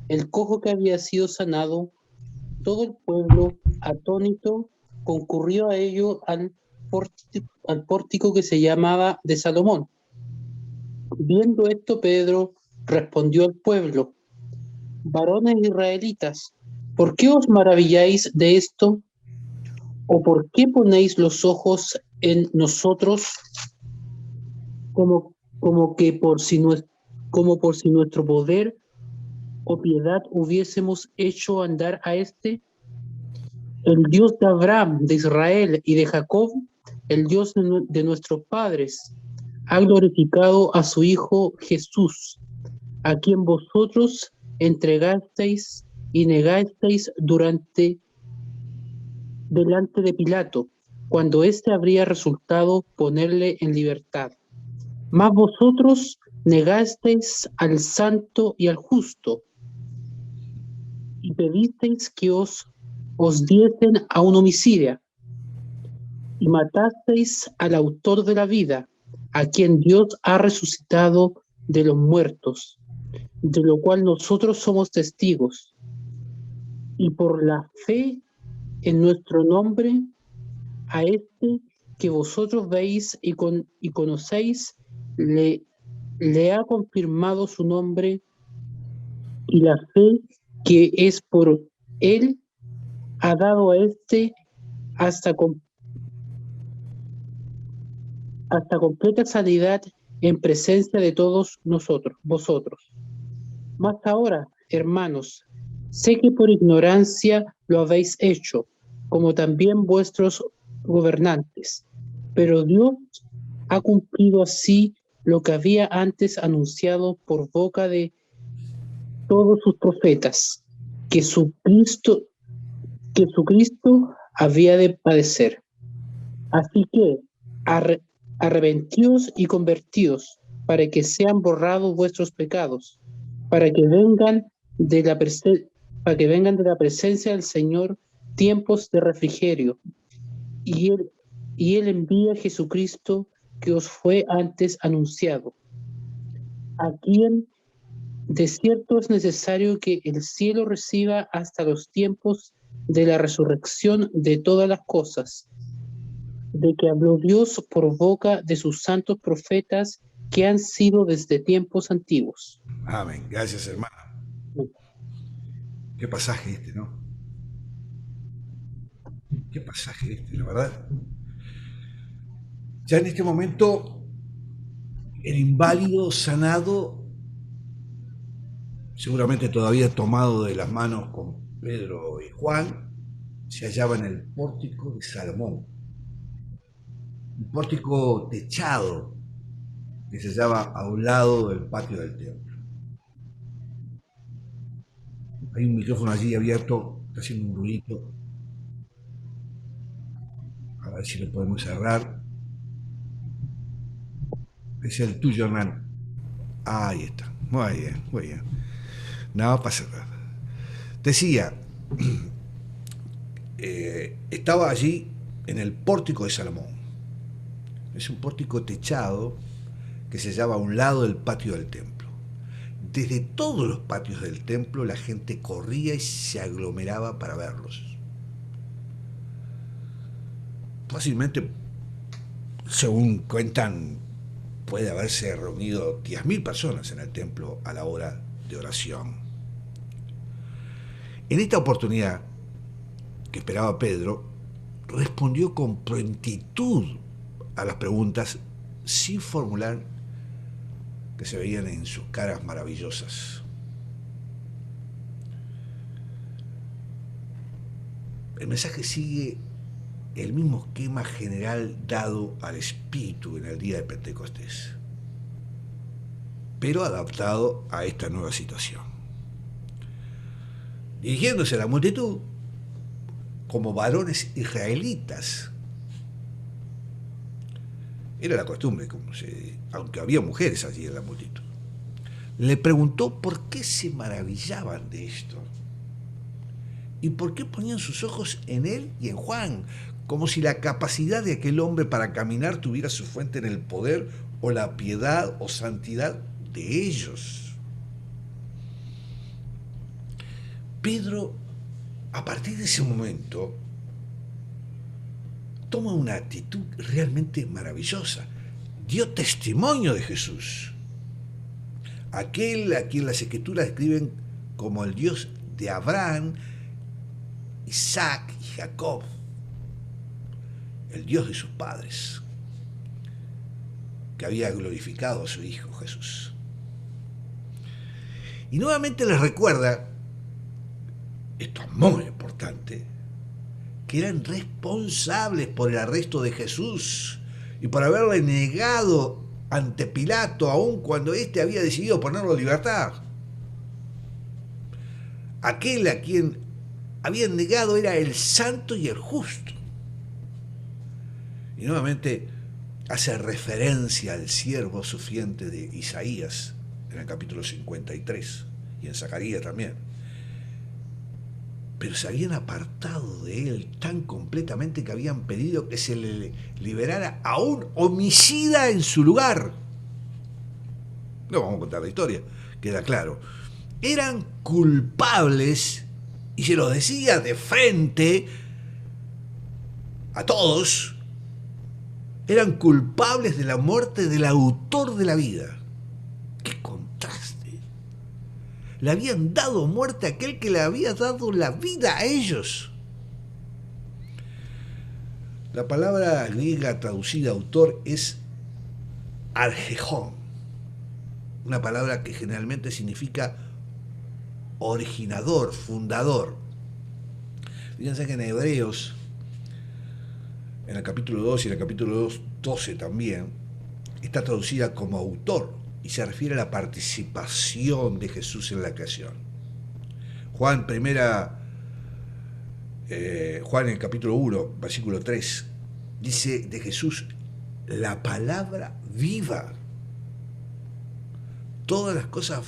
el cojo que había sido sanado, todo el pueblo, atónito, concurrió a ellos al pórtico que se llamaba de Salomón, Viendo esto, Pedro respondió al pueblo: varones israelitas, ¿por qué os maravilláis de esto? ¿O por qué ponéis los ojos en nosotros como que como por si nuestro poder o piedad hubiésemos hecho andar a este? El Dios de Abraham, de Israel y de Jacob, el Dios de nuestros padres, ha glorificado a su Hijo Jesús, a quien vosotros entregasteis y negasteis delante de Pilato, cuando éste habría resultado ponerle en libertad. Mas vosotros negasteis al santo y al justo, y pedisteis que os diesen a un homicida, y matasteis al autor de la vida, a quien Dios ha resucitado de los muertos, de lo cual nosotros somos testigos. Y por la fe en nuestro nombre, a este que vosotros veis y conocéis, le ha confirmado su nombre, y la fe que es por él ha dado a este hasta completa sanidad en presencia de todos vosotros. Mas ahora, hermanos, sé que por ignorancia lo habéis hecho, como también vuestros gobernantes, pero Dios ha cumplido así lo que había antes anunciado por boca de todos sus profetas, que su Cristo había de padecer. Así que arrepentíos y convertíos, para que sean borrados vuestros pecados, para que vengan de la presencia del Señor tiempos de refrigerio, y él envía a Jesucristo, que os fue antes anunciado, a quien de cierto es necesario que el cielo reciba hasta los tiempos de la resurrección de todas las cosas, de que habló Dios por boca de sus santos profetas que han sido desde tiempos antiguos.
Amén. Gracias, hermano. Qué pasaje este, ¿no? Qué pasaje este, la verdad. Ya en este momento, el inválido sanado, seguramente todavía tomado de las manos con Pedro y Juan, se hallaba en el pórtico de Salomón. Un pórtico techado que se hallaba a un lado del patio del templo. Hay un micrófono allí abierto, está haciendo un ruidito. A ver si lo podemos cerrar. Es el tuyo, Hernán. Ahí está. Muy bien, muy bien. No pasa nada. Decía, estaba allí en el pórtico de Salomón. Es un pórtico techado que se hallaba a un lado del patio del templo. Desde todos los patios del templo la gente corría y se aglomeraba para verlos. Fácilmente, según cuentan, puede haberse reunido 10.000 personas en el templo a la hora de oración. En esta oportunidad que esperaba Pedro, respondió con prontitud a las preguntas sin formular que se veían en sus caras maravillosas. El mensaje sigue el mismo esquema general dado al Espíritu en el día de Pentecostés, pero adaptado a esta nueva situación. Dirigiéndose a la multitud, como varones israelitas, era la costumbre, aunque había mujeres allí en la multitud, le preguntó por qué se maravillaban de esto y por qué ponían sus ojos en él y en Juan, como si la capacidad de aquel hombre para caminar tuviera su fuente en el poder o la piedad o santidad de ellos. Pedro, a partir de ese momento, toma una actitud realmente maravillosa. Dio testimonio de Jesús. aquel a quien las Escrituras describen como el Dios de Abraham, Isaac y Jacob, el Dios de sus padres, que había glorificado a su Hijo Jesús. Y nuevamente les recuerda, esto es muy importante, que eran responsables por el arresto de Jesús y por haberle negado ante Pilato, aun cuando éste había decidido ponerlo en libertad. Aquel a quien habían negado era el santo y el justo. Y nuevamente hace referencia al siervo sufriente de Isaías en el capítulo 53 y en Zacarías también. Pero se habían apartado de él tan completamente que habían pedido que se le liberara a un homicida en su lugar. No vamos a contar la historia, queda claro. Eran culpables, y se los decía de frente a todos, eran culpables de la muerte del autor de la vida. ¡Qué contraste! Le habían dado muerte a aquel que le había dado la vida a ellos. La palabra griega traducida autor es argejón, una palabra que generalmente significa originador, fundador. Fíjense que en Hebreos, en el capítulo 2 y en el capítulo 12 también, está traducida como autor y se refiere a la participación de Jesús en la creación. Juan en el capítulo 1, versículo 3, dice de Jesús, la palabra viva. Todas las cosas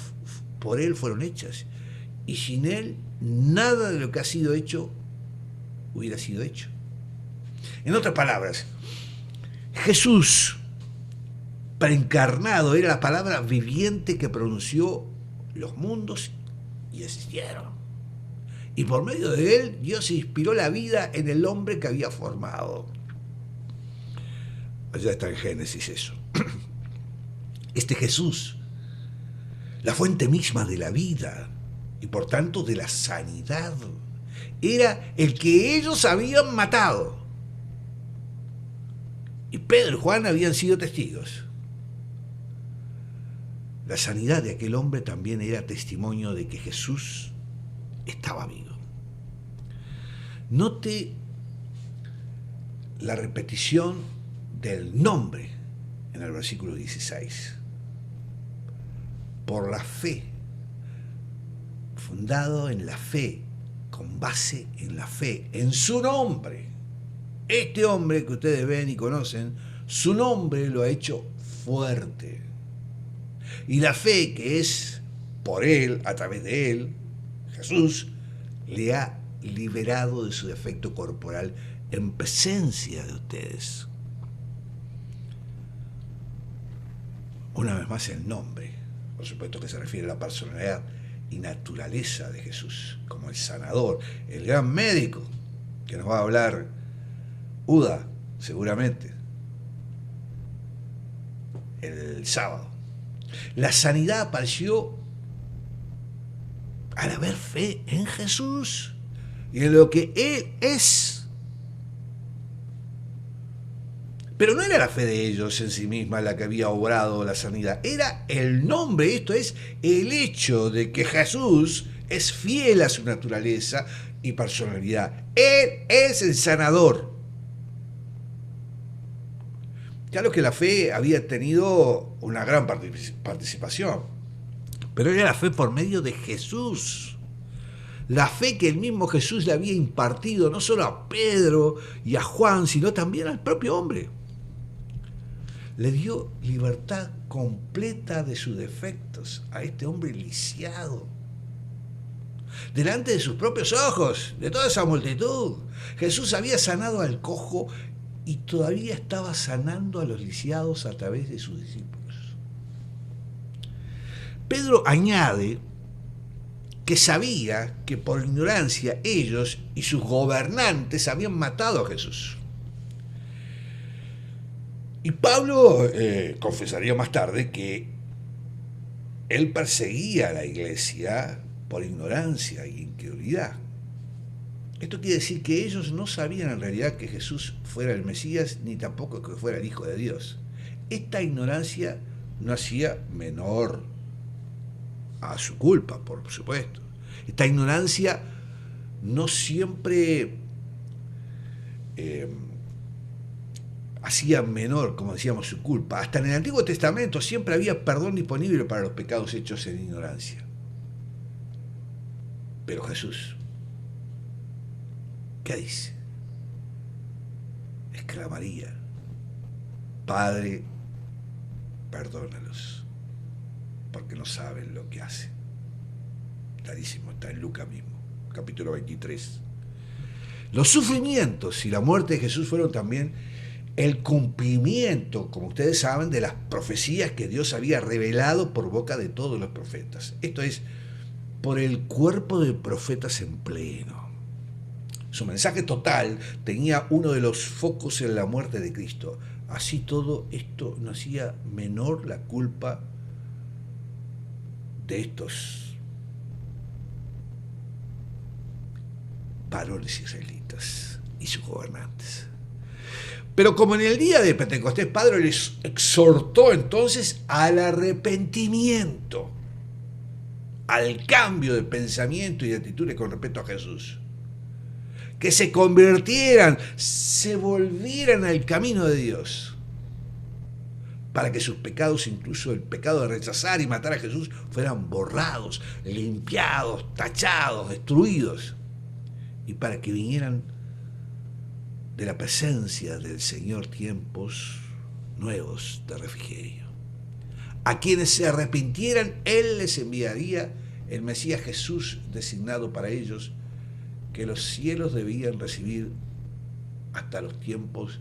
por él fueron hechas, y sin él nada de lo que ha sido hecho hubiera sido hecho. En otras palabras, Jesús preencarnado era la palabra viviente que pronunció los mundos y existieron. Y por medio de él, Dios inspiró la vida en el hombre que había formado. Allá está en Génesis eso. Este Jesús, la fuente misma de la vida y por tanto de la sanidad, era el que ellos habían matado. Y Pedro y Juan habían sido testigos. La sanidad de aquel hombre también era testimonio de que Jesús estaba vivo. Note la repetición del nombre en el versículo 16. Por la fe, fundado en la fe, con base en la fe, en su nombre. Este hombre que ustedes ven y conocen, su nombre lo ha hecho fuerte. Y la fe que es por él, a través de él, Jesús, le ha liberado de su defecto corporal en presencia de ustedes. Una vez más el nombre, por supuesto que se refiere a la personalidad y naturaleza de Jesús, como el sanador, el gran médico, que nos va a hablar Uda, seguramente, el sábado. La sanidad apareció al haber fe en Jesús y en lo que Él es. Pero no era la fe de ellos en sí misma la que había obrado la sanidad, era el nombre, esto es, el hecho de que Jesús es fiel a su naturaleza y personalidad. Él es el sanador. Claro que la fe había tenido una gran participación, pero era la fe por medio de Jesús. La fe que el mismo Jesús le había impartido no solo a Pedro y a Juan, sino también al propio hombre. Le dio libertad completa de sus defectos a este hombre lisiado. Delante de sus propios ojos, de toda esa multitud, Jesús había sanado al cojo y todavía estaba sanando a los lisiados a través de sus discípulos. Pedro añade que sabía que por ignorancia ellos y sus gobernantes habían matado a Jesús. Y Pablo confesaría más tarde que Él perseguía a la iglesia por ignorancia y incredulidad. Esto quiere decir que ellos no sabían en realidad que Jesús fuera el Mesías, ni tampoco que fuera el Hijo de Dios. Esta ignorancia no hacía menor a su culpa, por supuesto. Esta ignorancia no siempre hacía menor, como decíamos, su culpa. Hasta en el Antiguo Testamento siempre había perdón disponible para los pecados hechos en ignorancia. Pero Jesús, ¿qué dice? Exclamaría: Padre, perdónalos, porque no saben lo que hacen. Clarísimo, está en Lucas mismo, capítulo 23. Los sufrimientos y la muerte de Jesús fueron también el cumplimiento, como ustedes saben, de las profecías que Dios había revelado por boca de todos los profetas. Esto es, por el cuerpo de profetas en pleno. Su mensaje total tenía uno de los focos en la muerte de Cristo. Así todo esto no hacía menor la culpa de estos varones israelitas y sus gobernantes. Pero como en el día de Pentecostés, Pedro les exhortó entonces al arrepentimiento, al cambio de pensamiento y de actitudes con respecto a Jesús. Que se convirtieran, se volvieran al camino de Dios, para que sus pecados, incluso el pecado de rechazar y matar a Jesús, fueran borrados, limpiados, tachados, destruidos, y para que vinieran de la presencia del Señor tiempos nuevos de refrigerio. A quienes se arrepintieran, Él les enviaría el Mesías Jesús designado para ellos, que los cielos debían recibir hasta los tiempos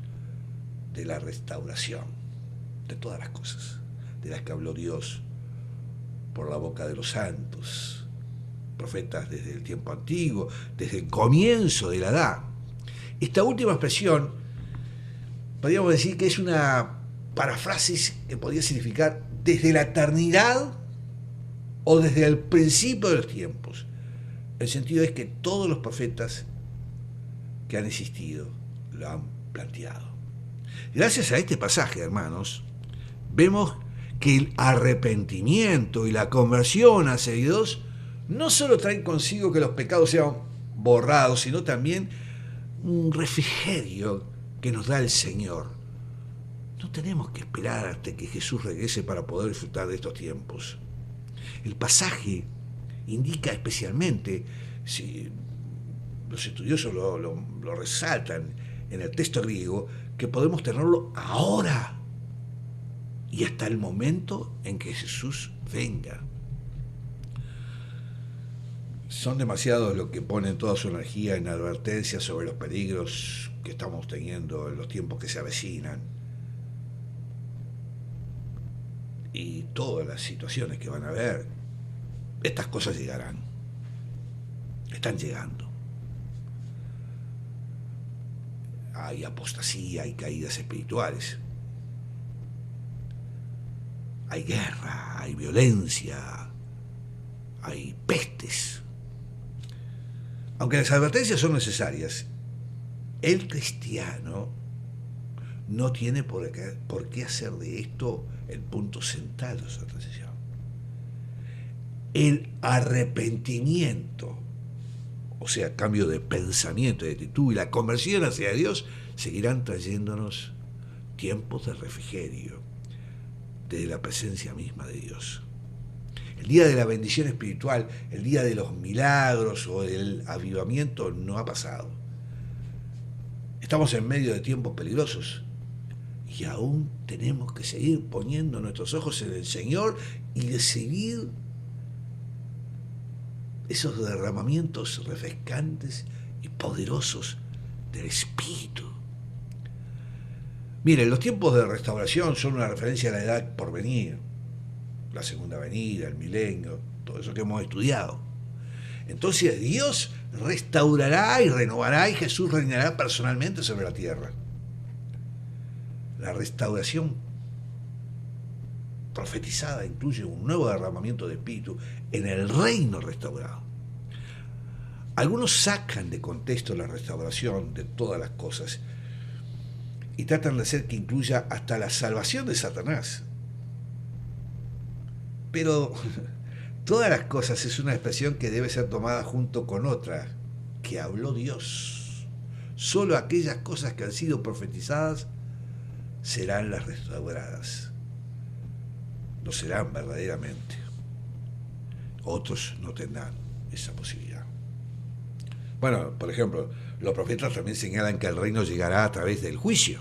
de la restauración de todas las cosas, de las que habló Dios por la boca de los santos, profetas desde el tiempo antiguo, desde el comienzo de la edad. Esta última expresión, podríamos decir que es una paráfrasis que podría significar desde la eternidad o desde el principio de los tiempos. El sentido es que todos los profetas que han existido lo han planteado. Gracias a este pasaje, hermanos, vemos que el arrepentimiento y la conversión hacia Dios no solo traen consigo que los pecados sean borrados, sino también un refrigerio que nos da el Señor. No tenemos que esperar hasta que Jesús regrese para poder disfrutar de estos tiempos. El pasaje indica especialmente, si los estudiosos lo resaltan en el texto griego, que podemos tenerlo ahora y hasta el momento en que Jesús venga. Son demasiados los que ponen toda su energía en advertencias sobre los peligros que estamos teniendo en los tiempos que se avecinan y todas las situaciones que van a haber. Estas cosas llegarán, están llegando. Hay apostasía, hay caídas espirituales, hay guerra, hay violencia, hay pestes. Aunque las advertencias son necesarias, el cristiano no tiene por qué hacer de esto el punto central de su transición. El arrepentimiento, o sea, cambio de pensamiento, de actitud, y la conversión hacia Dios seguirán trayéndonos tiempos de refrigerio, de la presencia misma de Dios. El día de la bendición espiritual, el día de los milagros o del avivamiento no ha pasado. Estamos en medio de tiempos peligrosos y aún tenemos que seguir poniendo nuestros ojos en el Señor y recibir esos derramamientos refrescantes y poderosos del Espíritu. Miren, los tiempos de restauración son una referencia a la edad por venir, la segunda venida, el milenio, todo eso que hemos estudiado. Entonces Dios restaurará y renovará y Jesús reinará personalmente sobre la tierra. La restauración profetizada incluye un nuevo derramamiento de espíritu en el reino restaurado. Algunos sacan de contexto la restauración de todas las cosas y tratan de hacer que incluya hasta la salvación de Satanás. Pero todas las cosas es una expresión que debe ser tomada junto con otra que habló Dios. Solo aquellas cosas que han sido profetizadas serán las restauradas. Lo serán verdaderamente. Otros no tendrán esa posibilidad. Bueno, por ejemplo, los profetas también señalan que el reino llegará a través del juicio.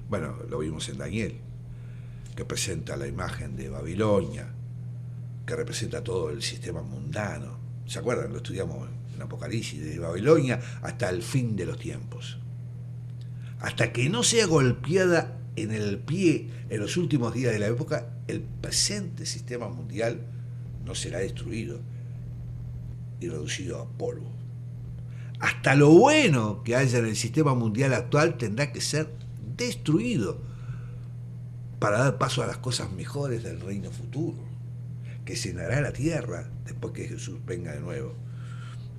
Bueno, lo vimos en Daniel, que presenta la imagen de Babilonia, que representa todo el sistema mundano. ¿Se acuerdan? Lo estudiamos en Apocalipsis, desde Babilonia hasta el fin de los tiempos. Hasta que no sea golpeada en el pie en los últimos días de la época, el presente sistema mundial no será destruido y reducido a polvo. Hasta lo bueno que haya en el sistema mundial actual tendrá que ser destruido para dar paso a las cosas mejores del reino futuro, que llenará la tierra después que Jesús venga de nuevo.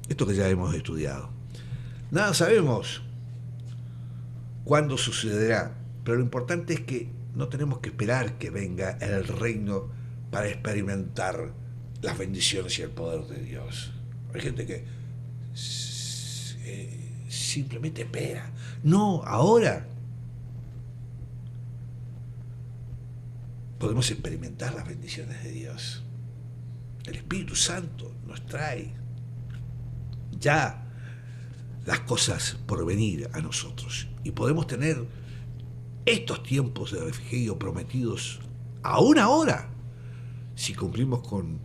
Esto que ya hemos estudiado. Nada sabemos cuándo sucederá, pero lo importante es que no tenemos que esperar que venga el reino para experimentar las bendiciones y el poder de Dios. Hay gente que simplemente espera. No, ahora podemos experimentar las bendiciones de Dios. El Espíritu Santo nos trae ya las cosas por venir a nosotros y podemos tener estos tiempos de refrigerio prometidos aún ahora si cumplimos con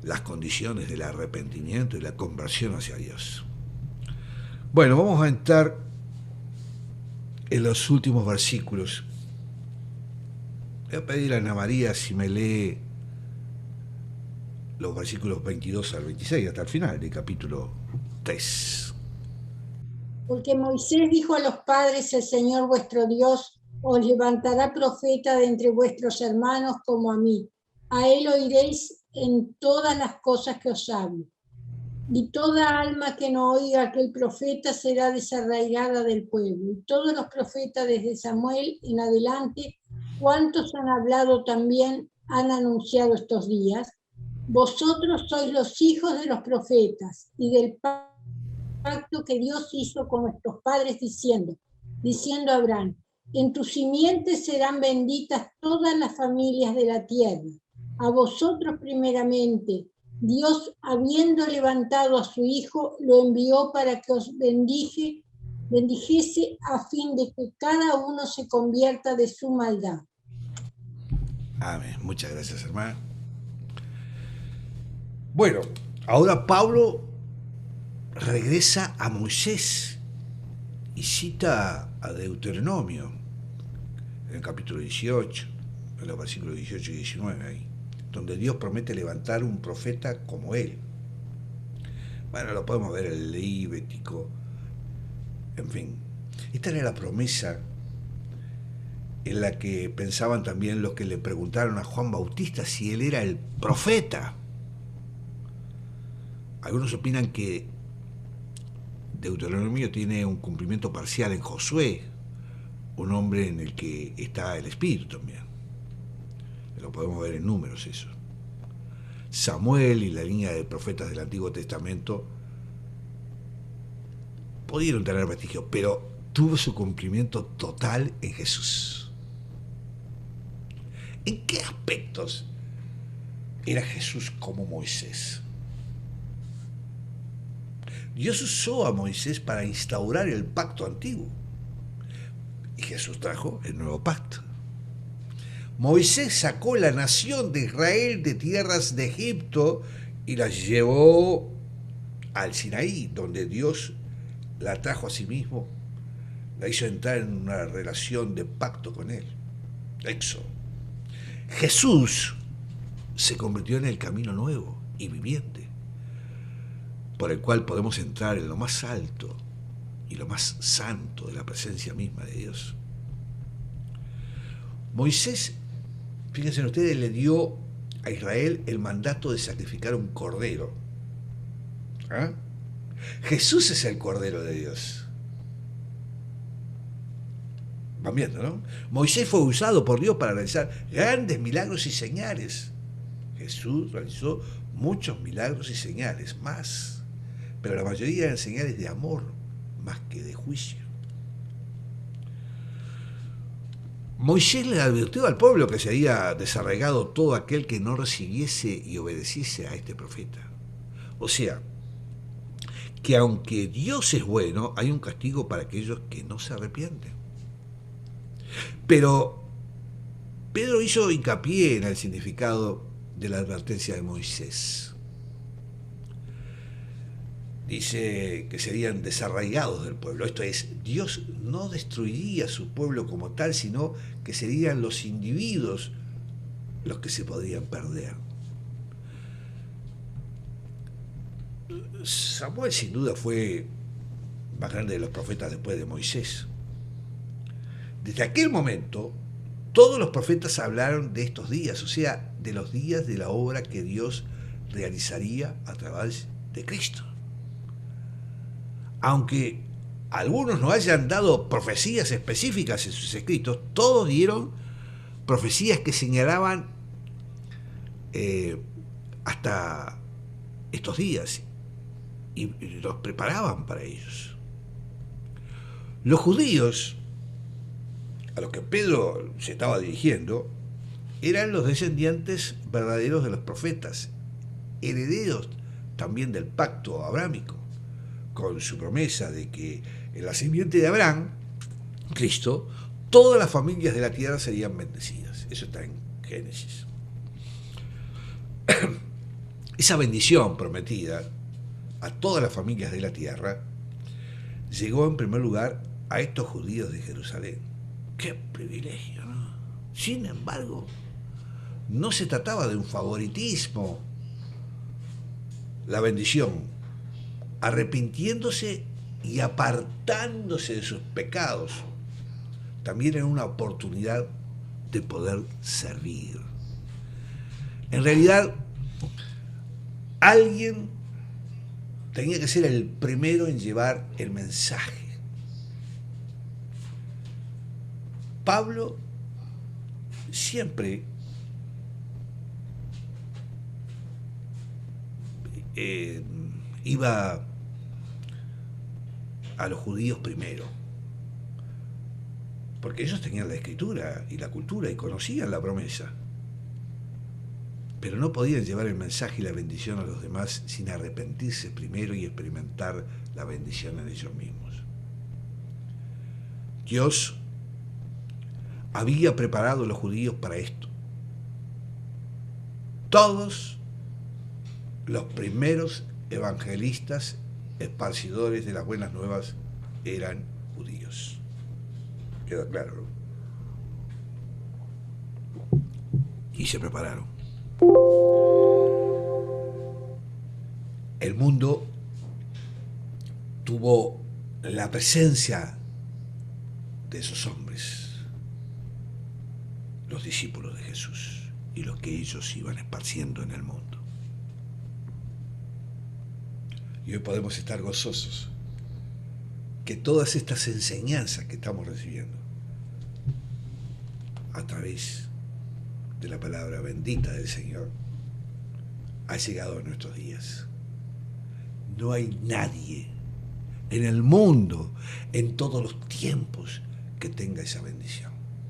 las condiciones del arrepentimiento y la conversión hacia Dios. Bueno, vamos a entrar en los últimos versículos. Voy a pedir a Ana María si me lee los versículos 22 al 26 hasta el final del capítulo 3.
Porque Moisés dijo a los padres: el Señor vuestro Dios os levantará profeta de entre vuestros hermanos como a mí. A él oiréis en todas las cosas que os hablo. Y toda alma que no oiga a aquel profeta será desarraigada del pueblo. Y todos los profetas desde Samuel en adelante, cuantos han hablado también, han anunciado estos días. Vosotros sois los hijos de los profetas y del pacto que Dios hizo con nuestros padres diciendo a Abraham: en tu simiente serán benditas todas las familias de la tierra. A vosotros primeramente, Dios, habiendo levantado a su Hijo, lo envió para que os bendijese a fin de que cada uno se convierta de su maldad.
Amén. Muchas gracias, hermana. Bueno, ahora Pablo regresa a Moisés y cita a Deuteronomio en el capítulo 18, en los versículos 18 y 19 ahí, donde Dios promete levantar un profeta como él. Bueno, lo podemos ver en el Levítico, en fin. Esta era la promesa en la que pensaban también los que le preguntaron a Juan Bautista si él era el profeta. Algunos opinan que Deuteronomio tiene un cumplimiento parcial en Josué, un hombre en el que está el Espíritu también. Lo podemos ver en Números eso. Samuel y la línea de profetas del Antiguo Testamento pudieron tener vestigio, pero tuvo su cumplimiento total en Jesús. ¿En qué aspectos era Jesús como Moisés? Dios usó a Moisés para instaurar el pacto antiguo y Jesús trajo el nuevo pacto. Moisés sacó la nación de Israel de tierras de Egipto y la llevó al Sinaí, donde Dios la trajo a sí mismo, la hizo entrar en una relación de pacto con él. Éxodo. Jesús se convirtió en el camino nuevo y viviente, por el cual podemos entrar en lo más alto y lo más santo de la presencia misma de Dios. Moisés Fíjense ustedes, le dio a Israel el mandato de sacrificar un cordero. ¿Ah? Jesús es el Cordero de Dios. Van viendo, ¿no? Moisés fue usado por Dios para realizar grandes milagros y señales. Jesús realizó muchos milagros y señales, más. Pero la mayoría eran señales de amor, más que de juicio. Moisés le advirtió al pueblo que se había desarraigado todo aquel que no recibiese y obedeciese a este profeta. O sea, que aunque Dios es bueno, hay un castigo para aquellos que no se arrepienten. Pero Pedro hizo hincapié en el significado de la advertencia de Moisés. Dice que serían desarraigados del pueblo. Esto es, Dios no destruiría a su pueblo como tal, sino que serían los individuos los que se podrían perder. Samuel sin duda fue más grande de los profetas después de Moisés. Desde aquel momento, todos los profetas hablaron de estos días, o sea, de los días de la obra que Dios realizaría a través de Cristo. Aunque algunos no hayan dado profecías específicas en sus escritos, todos dieron profecías que señalaban hasta estos días y los preparaban para ellos. Los judíos, a los que Pedro se estaba dirigiendo, eran los descendientes verdaderos de los profetas, herederos también del pacto abrámico, con su promesa de que en la simiente de Abraham, Cristo, todas las familias de la tierra serían bendecidas. Eso está en Génesis. Esa bendición prometida a todas las familias de la tierra llegó en primer lugar a estos judíos de Jerusalén. ¡Qué privilegio!, ¿no? Sin embargo, no se trataba de un favoritismo. La bendición, arrepintiéndose y apartándose de sus pecados, también era una oportunidad de poder servir. En realidad, alguien tenía que ser el primero en llevar el mensaje. Pablo siempre iba a los judíos primero, porque ellos tenían la escritura y la cultura y conocían la promesa, pero no podían llevar el mensaje y la bendición a los demás sin arrepentirse primero y experimentar la bendición en ellos mismos. Dios había preparado a los judíos para esto. Todos los primeros evangelistas, esparcidores de las buenas nuevas, eran judíos. Queda claro, ¿no? Y se prepararon. El mundo tuvo la presencia de esos hombres, los discípulos de Jesús, y los que ellos iban esparciendo en el mundo. Y hoy podemos estar gozosos que todas estas enseñanzas que estamos recibiendo a través de la palabra bendita del Señor ha llegado a nuestros días. No hay nadie en el mundo, en todos los tiempos, que tenga esa bendición.